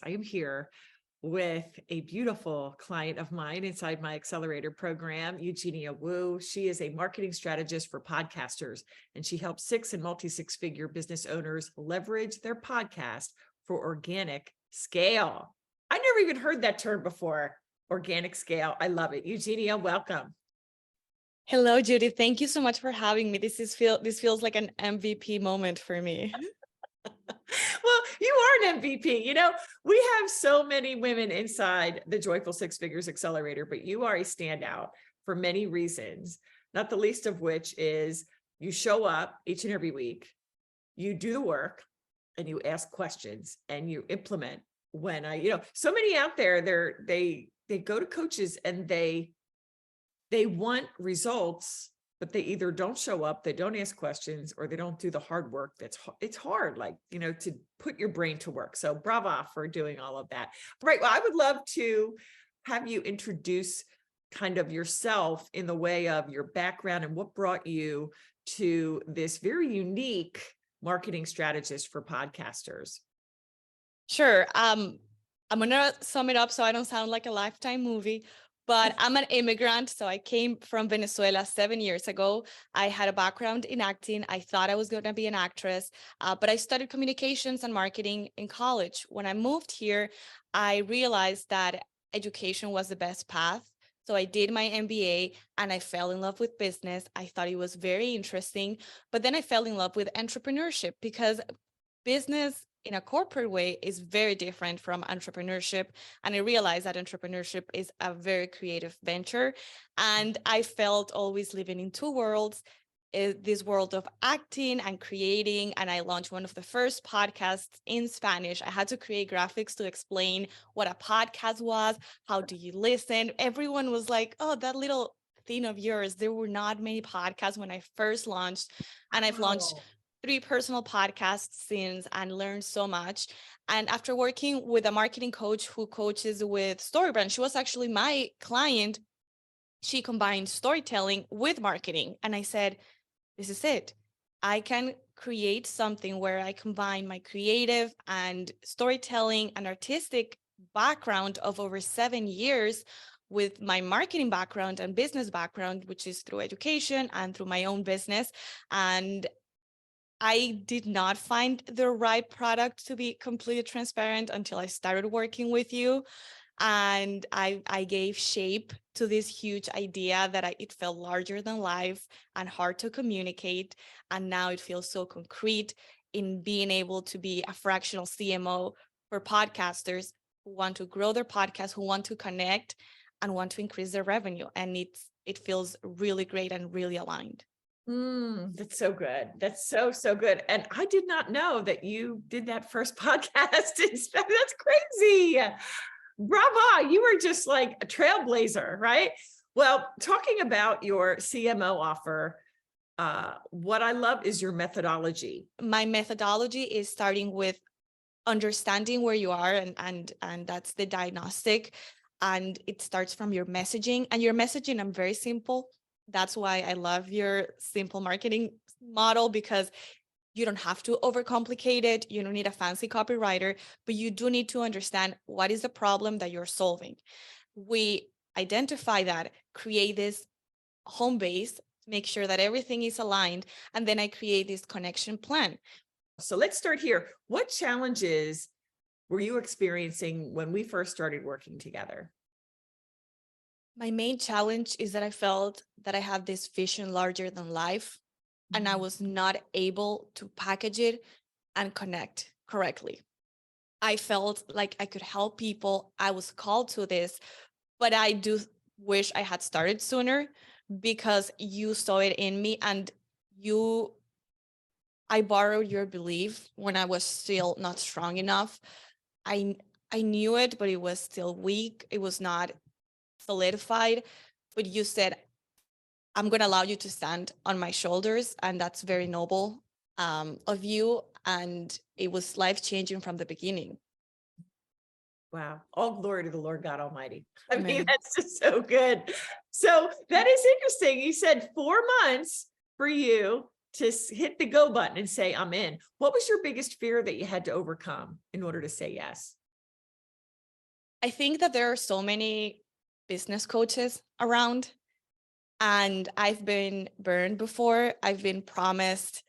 I am here with a beautiful client of mine inside my accelerator program, Eugenia Wu. She is a marketing strategist for podcasters, and she helps multi-six-figure business owners leverage their podcast for organic scale. I never even heard that term before, organic scale. I love it. Eugenia, welcome. Hello, Judy. Thank you so much for having me. This feels like an MVP moment for me. Well, you are an MVP. We have so many women inside the Joyful Six Figures Accelerator, but you are a standout for many reasons, not the least of which is you show up each and every week, you do the work, and you ask questions and you implement. When so many out there, they go to coaches and they want results, but they either don't show up, they don't ask questions, or they don't do the hard work. It's hard, to put your brain to work. So brava for doing all of that. Right. Well, I would love to have you introduce kind of yourself in the way of your background and what brought you to this very unique marketing strategist for podcasters. Sure. I'm gonna sum it up so I don't sound like a Lifetime movie. But I'm an immigrant, so I came from Venezuela 7 years ago. I had a background in acting. I thought I was going to be an actress, but I studied communications and marketing in college. When I moved here, I realized that education was the best path. So I did my MBA and I fell in love with business. I thought it was very interesting, but then I fell in love with entrepreneurship because business in a corporate way is very different from entrepreneurship. And I realized that entrepreneurship is a very creative venture. And I felt always living in two worlds, this world of acting and creating. And I launched one of the first podcasts in Spanish. I had to create graphics to explain what a podcast was. How do you listen? Everyone was like, oh, that little thing of yours. There were not many podcasts when I first launched. And I've launched 3 personal podcasts since and learned so much. And after working with a marketing coach who coaches with StoryBrand, she was actually my client. She combined storytelling with marketing. And I said, this is it. I can create something where I combine my creative and storytelling and artistic background of over 7 years with my marketing background and business background, which is through education and through my own business. And I did not find the right product, to be completely transparent, until I started working with you. And I gave shape to this huge idea that it felt larger than life and hard to communicate. And now it feels so concrete in being able to be a fractional CMO for podcasters who want to grow their podcast, who want to connect and want to increase their revenue. And it feels really great and really aligned. That's so good. That's so good. And I did not know that you did that first podcast. That's crazy. Brava. You were just like a trailblazer, right? Well, talking about your CMO offer, what I love is your methodology. My methodology is starting with understanding where you are, and that's the diagnostic. And it starts from your messaging. And your messaging, I'm very simple. That's why I love your simple marketing model, because you don't have to overcomplicate it. You don't need a fancy copywriter, but you do need to understand what is the problem that you're solving. We identify that, create this home base, make sure that everything is aligned, and then I create this connection plan. So let's start here. What challenges were you experiencing when we first started working together? My main challenge is that I felt that I have this vision larger than life, and I was not able to package it and connect correctly. I felt like I could help people. I was called to this, but I do wish I had started sooner, because you saw it in me, and I borrowed your belief when I was still not strong enough. I knew it, but it was still weak. It was not solidified, but you said, I'm going to allow you to stand on my shoulders. And that's very noble of you. And it was life-changing from the beginning. Wow. All glory to the Lord God Almighty. I Amen. mean, that's just so good. So that is interesting. You said 4 months for you to hit the go button and say, I'm in. What was your biggest fear that you had to overcome in order to say yes? I think that there are so many business coaches around, and I've been burned before. I've been promised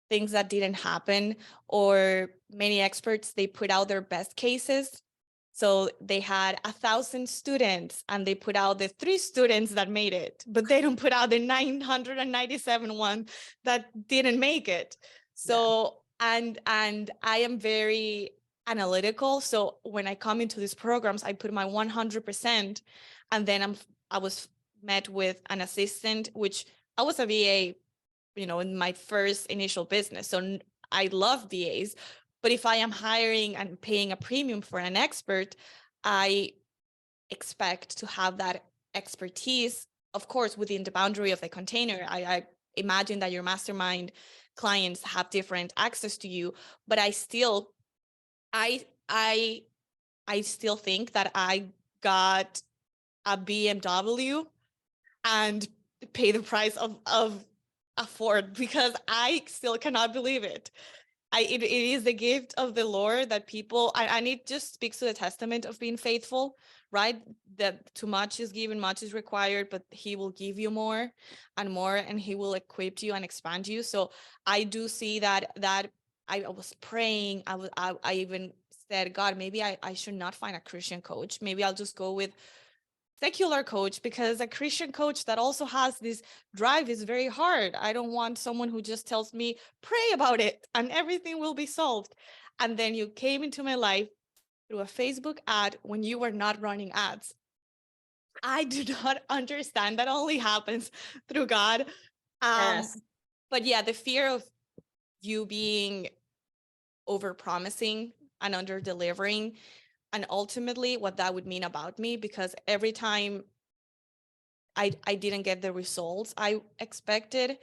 things that didn't happen, or many experts, they put out their best cases. So they had 1,000 students and they put out the 3 students that made it, but they don't put out the 997 one that didn't make it. Yeah. So, and I am very analytical. So when I come into these programs, I put my 100%, and then I was met with an assistant, which I was a VA, in my first initial business. So I love VAs, but if I am hiring and paying a premium for an expert, I expect to have that expertise, of course, within the boundary of the container. I imagine that your mastermind clients have different access to you, but I still think that I got a BMW and pay the price of a Ford, because I still cannot believe it. It is the gift of the Lord that people, and it just speaks to the testament of being faithful, right? That too much is given, much is required, but he will give you more and more, and he will equip you and expand you. So I do see that I was praying. I even said, God, maybe I should not find a Christian coach. Maybe I'll just go with secular coach, because a Christian coach that also has this drive is very hard. I don't want someone who just tells me, pray about it and everything will be solved. And then you came into my life through a Facebook ad when you were not running ads. I do not understand. That only happens through God. Yes. But yeah, the fear of you being over promising and under delivering, and ultimately what that would mean about me, because every time I didn't get the results I expected,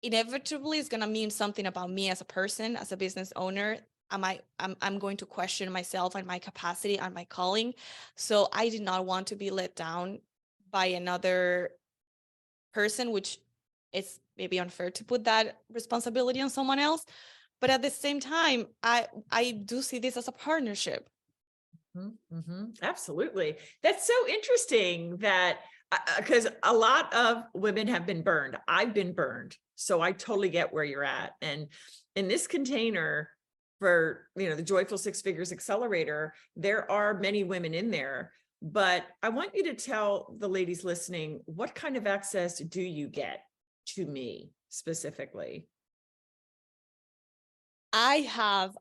inevitably it's going to mean something about me as a person, as a business owner. I'm going to question myself and my capacity and my calling. So I did not want to be let down by another person, which it's maybe unfair to put that responsibility on someone else. But at the same time, I do see this as a partnership. Absolutely. That's so interesting that because a lot of women have been burned. I've been burned. So I totally get where you're at. And in this container for, the Joyful Six Figures Accelerator, there are many women in there, but I want you to tell the ladies listening, what kind of access do you get to me specifically? I have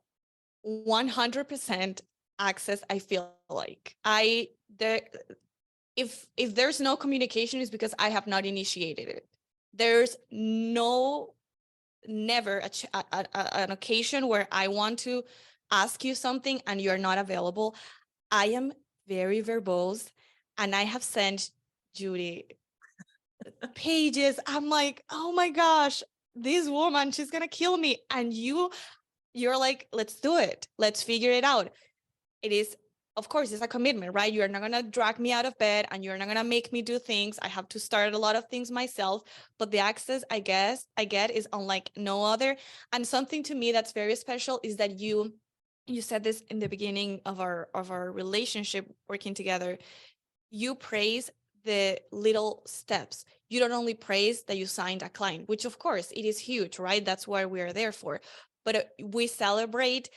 100% access. I feel like if there's no communication, is because I have not initiated it. There's never an occasion where I want to ask you something and you're not available. I am very verbose, and I have sent Judy pages. I'm like, oh my gosh, this woman, she's gonna kill me. And you're like, let's do it. Let's figure it out. It is, of course, it's a commitment, right? You're not going to drag me out of bed and you're not going to make me do things. I have to start a lot of things myself, but the access I get is unlike no other. And something to me that's very special is that you said this in the beginning of our relationship working together. You praise the little steps. You don't only praise that you signed a client, which of course it is huge, right? That's what we're there for. But we celebrate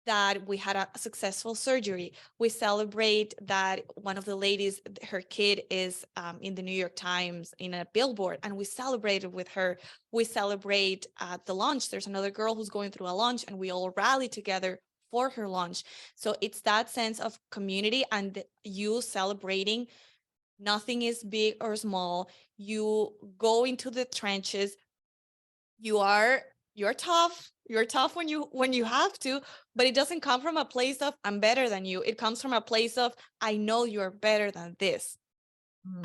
that we had a successful surgery. We celebrate that one of the ladies, her kid is in the New York Times in a billboard, and we celebrated with her. We celebrate the launch. There's another girl who's going through a launch, and we all rally together for her launch. So it's that sense of community, and you celebrating. Nothing is big or small. You go into the trenches. You're tough. You're tough when you have to, but it doesn't come from a place of I'm better than you. It comes from a place of I know you're better than this.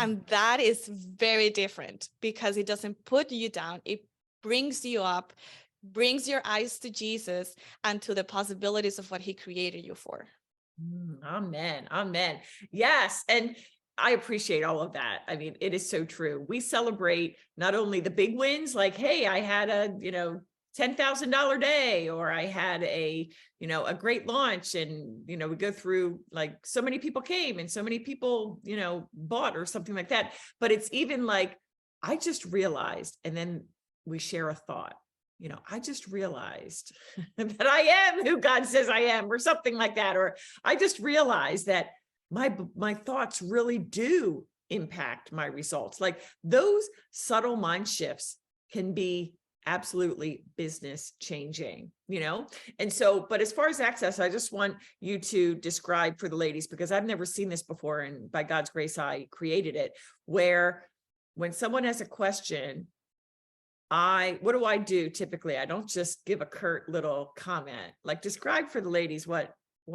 And that is very different, because it doesn't put you down. It brings you up, brings your eyes to Jesus and to the possibilities of what he created you for. Amen. Amen. Yes. And I appreciate all of that. I mean, it is so true. We celebrate not only the big wins, like, hey, I had a, $10,000 day, or I had a great launch, and, we go through like so many people came and so many people, bought or something like that. But it's even like, I just realized, and then we share a thought, I just realized that I am who God says I am, or something like that. Or I just realized that my thoughts really do impact my results. Like those subtle mind shifts can be absolutely business changing, And so, but as far as access, I just want you to describe for the ladies, because I've never seen this before. And by God's grace, I created it, where when someone has a question, what do I do typically? I don't just give a curt little comment. Like, describe for the ladies what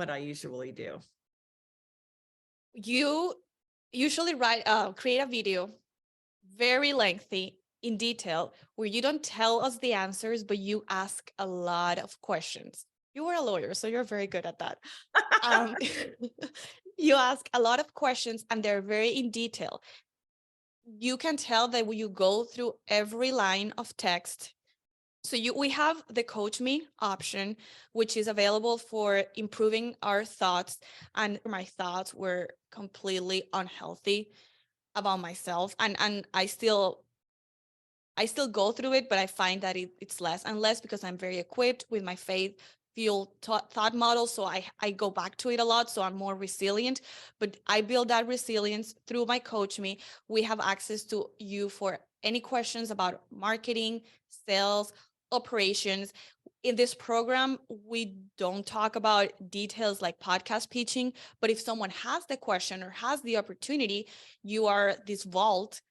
I usually do. You usually create a video, very lengthy, in detail, where you don't tell us the answers, but you ask a lot of questions. You are a lawyer, so you're very good at that. You ask a lot of questions, and they're very in detail. You can tell that when you go through every line of text. So we have the Coach Me option, which is available for improving our thoughts. And my thoughts were completely unhealthy about myself. And I still go through it, but I find that it's less and less, because I'm very equipped with my faith fuel thought model. So I go back to it a lot. So I'm more resilient, but I build that resilience through my Coach Me. We have access to you for any questions about marketing, sales, operations. In this program, we don't talk about details like podcast pitching, but if someone has the question or has the opportunity, you are this vault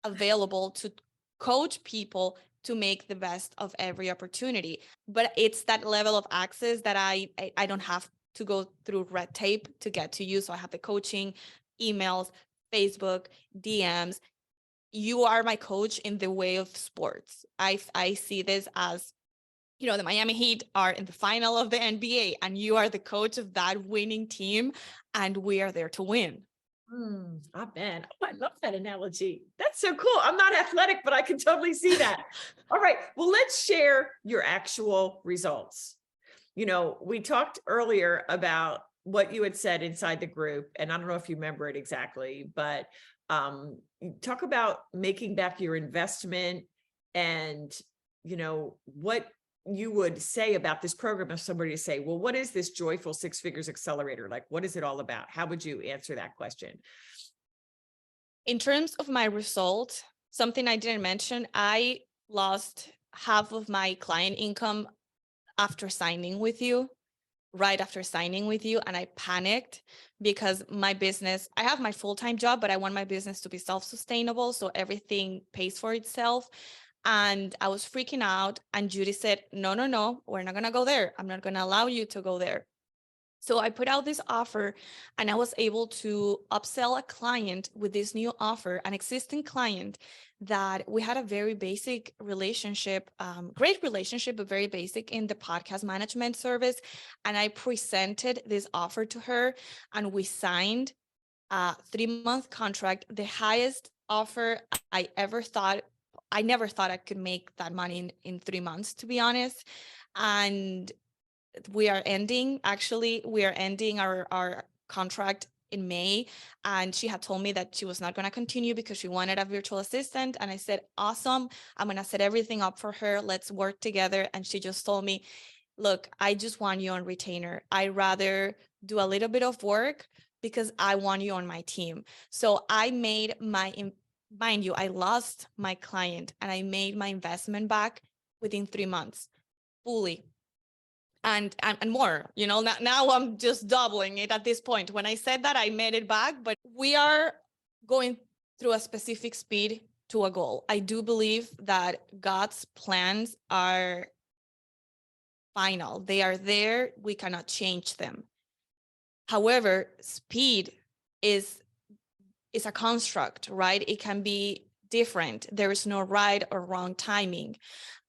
available to coach people to make the best of every opportunity. But it's that level of access that I don't have to go through red tape to get to you. So I have the coaching, emails, Facebook, DMs. You are my coach in the way of sports. I see this as, the Miami Heat are in the final of the NBA, and you are the coach of that winning team, and we are there to win. Amen. Oh, I love that analogy. That's so cool. I'm not athletic, but I can totally see that. All right. Well, let's share your actual results. We talked earlier about what you had said inside the group, and I don't know if you remember it exactly, but talk about making back your investment, and, what you would say about this program if somebody to say, well, what is this Joyful Six Figures Accelerator? Like, what is it all about? How would you answer that question? In terms of my result, something I didn't mention, I lost half of my client income after signing with you, right after signing with you. And I panicked because my business, I have my full-time job, but I want my business to be self-sustainable, so everything pays for itself. And I was freaking out. And Judy said, no, we're not going to go there. I'm not going to allow you to go there. So I put out this offer, and I was able to upsell a client with this new offer, an existing client that we had a very basic relationship, great relationship, but very basic in the podcast management service. And I presented this offer to her, and we signed a 3-month contract, the highest offer I ever thought. I never thought I could make that money in 3 months, to be honest. And we are ending our contract in May. And she had told me that she was not going to continue because she wanted a virtual assistant. And I said, awesome, I'm going to set everything up for her. Let's work together. And she just told me, look, I just want you on retainer. I'd rather do a little bit of work because I want you on my team. So I made mind you, I lost my client, and I made my investment back within 3 months, fully. And more, now I'm just doubling it at this point. When I said that, I made it back, but we are going through a specific speed to a goal. I do believe that God's plans are final. They are there. We cannot change them. However, speed is a construct, right? It can be different. There is no right or wrong timing.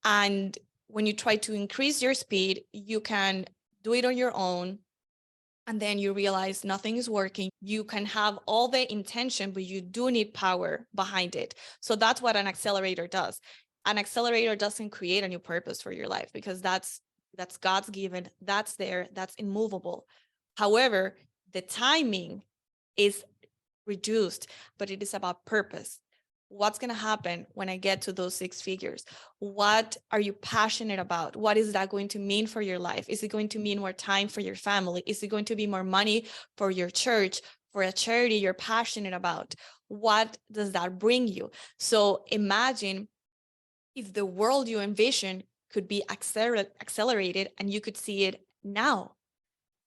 And when you try to increase your speed, you can do it on your own, and then you realize nothing is working. You can have all the intention, but you do need power behind it. So that's what an accelerator does. an accelerator doesn't create a new purpose for your life, because that's God's given, that's there, that's immovable. However, the timing is reduced, but it is about purpose. What's going to happen when I get to those 6 figures? What are you passionate about? What is that going to mean for your life? Is it going to mean more time for your family? Is it going to be more money for your church, for a charity you're passionate about? What does that bring you? So imagine if the world you envision could be accelerated and you could see it now.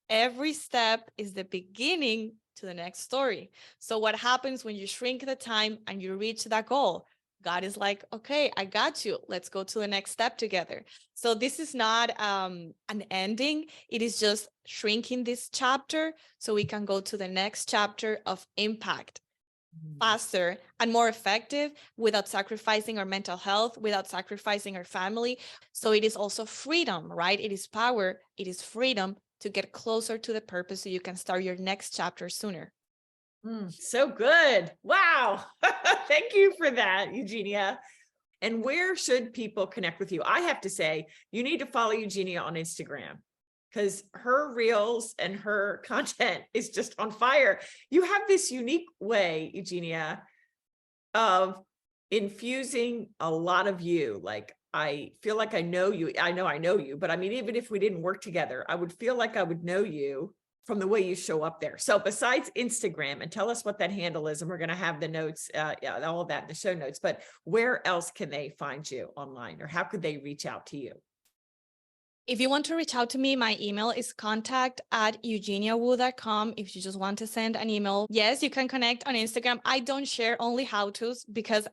Every step is the beginning to the next story. So what happens when you shrink the time and you reach that goal? God is like, okay, I got you. Let's go to the next step together. So this is not an ending. It is just shrinking this chapter so we can go to the next chapter of impact, faster and more effective, without sacrificing our mental health, without sacrificing our family. So it is also freedom, right? It is power. It is freedom to get closer to the purpose so you can start your next chapter sooner. So good. Wow. Thank you for that, Eugenia. And where should people connect with you? I have to say, you need to follow Eugenia on Instagram, because her reels and her content is just on fire. You have this unique way, Eugenia, of infusing a lot of you. Like, I feel like I know you. I know you, but I mean, even if we didn't work together, I would feel like I would know you from the way you show up there. So besides Instagram, and tell us what that handle is, and we're going to have the notes, all of that in the show notes, but where else can they find you online, or how could they reach out to you? If you want to reach out to me, my email is contact@eugeniawu.com. If you just want to send an email, yes, you can connect on Instagram. I don't share only how-tos, because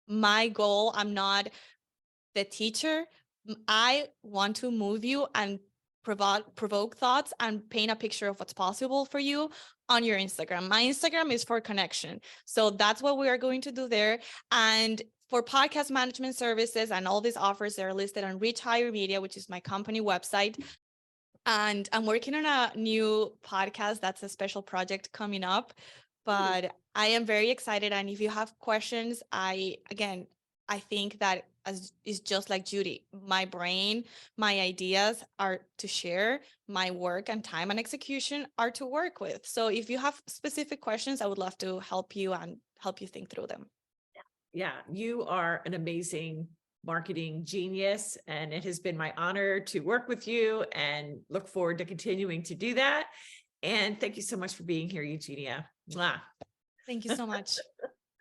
my goal, I'm not the teacher. I want to move you and provoke thoughts and paint a picture of what's possible for you on your Instagram. My Instagram is for connection. So that's what we are going to do there. And for podcast management services and all these offers, they're listed on Reach Higher Media, which is my company website. And I'm working on a new podcast. That's a special project coming up, but I am very excited. And if you have questions, I think that is just like Judy, my brain, my ideas are to share, my work and time and execution are to work with. So if you have specific questions, I would love to help you and help you think through them. Yeah, you are an amazing marketing genius, and it has been my honor to work with you, and look forward to continuing to do that. And thank you so much for being here, Eugenia. Mwah. Thank you so much.